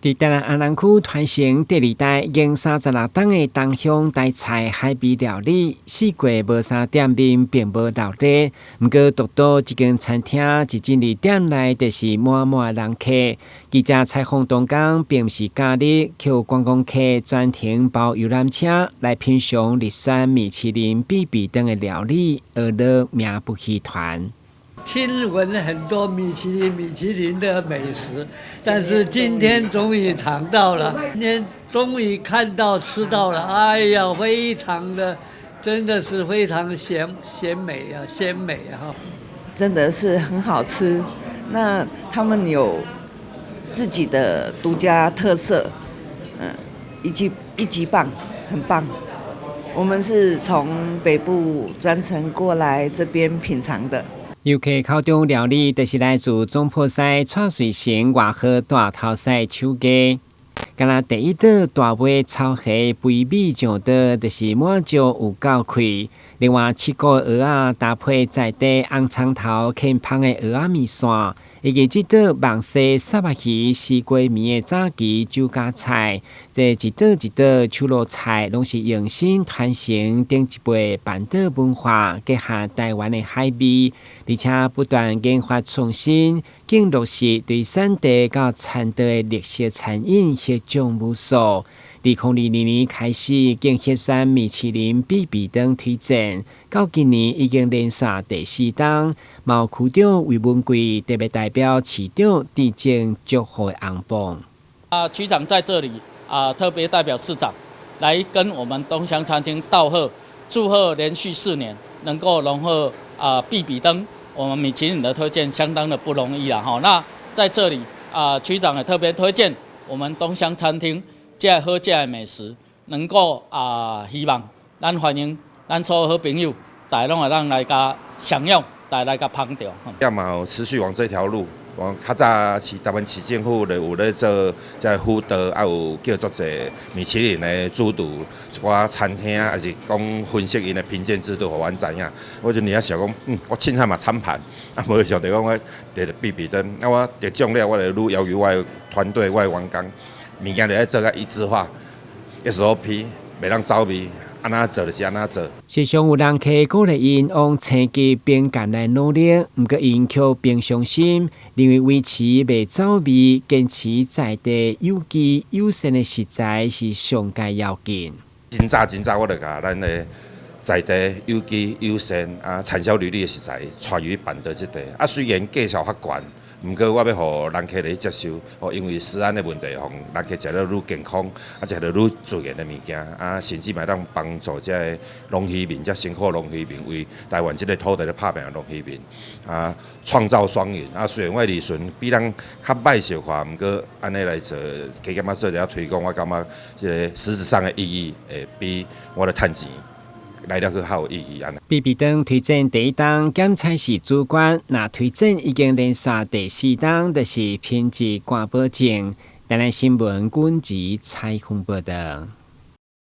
伫台南安南区传承第二代经36档的东乡台菜海味料理，四季无啥店面并无落地，毋过独到一间餐厅一进入店内就是满满人客。记者采访东港，并毋是假日，叫观光客专程包游览车来品尝日选米其林必比登的料理，而乐名不虚传。听闻很多米其林的美食，但是今天终于尝到了，今天终于看到吃到了，哎呀，非常的，真的是非常鲜美啊！真的是很好吃。那他们有自己的独家特色，一级棒，很棒。我们是从北部专程过来这边品尝的。游客口中料理，就是来自中埔西蔡水城外河大头西手家。敢若第一道大尾炒蟹肥米酱的，就是满足有够开。另外7个蚵仔搭配在地红葱头轻芳的蚵仔面线，以及这道墨西沙白鱼四季面的炸鸡酒家菜，这一道一道手路菜，拢是用心传承顶一辈bản岛文化，结合台湾的海味，而且不断研发创新，更落实对产地到产地的绿色餐饮迄种无数。2022年开始，经核选米其林必比登推荐，到今年已经连续第4档。毛区长魏文贵特别代表市长致敬祝贺的红榜。区长在这里特别代表市长来跟我们东乡餐厅道贺，祝贺连续4年能够荣获必比登我们米其林的推荐，相当的不容易啦哈。那在这里区长也特别推荐我们东乡餐厅。这好食的美食，能够希望咱欢迎咱所有好朋友，大家拢会让来家享用，大家来家捧着。要么持续往这条路，往较早台湾市政府咧有咧做在辅导，还有叫做者米其林的主厨，一寡餐厅还是讲分析因的评鉴制度，互阮知影。我就你也想讲，我凊彩嘛参盘，无想着讲我得必比登，我得奖了，我就愈要求我的团队、我的员工。物件就要做个一致化 ，SOP， 袂当走味，安怎做就是安怎做。时常有人客鼓励因往青基并艰来努力，毋过因却并伤心，认为维持袂走味，坚持在地有机有鲜的食材是上该要紧。真早，我就甲咱的在地有机有鲜产销履历的食材带入bản島这地。虽然价錢較懸。毋过，我要互人客来接受，因为食安的问题，互人客食了愈健康，食了愈自然的物件，甚至嘛当帮助这个农渔民，这辛苦农渔民为台湾这个土地咧拍拼的农渔民，创造双赢。虽然我利润比人较歹小可，毋过安尼来做，加减做了推广，我感觉这个实质上的意义会比我的趁钱。来了去较有意义安。必比登推荐第1档检菜室主管，那推荐已经连续第4档，就是品质官保证。台南新闻阮吉采访报道。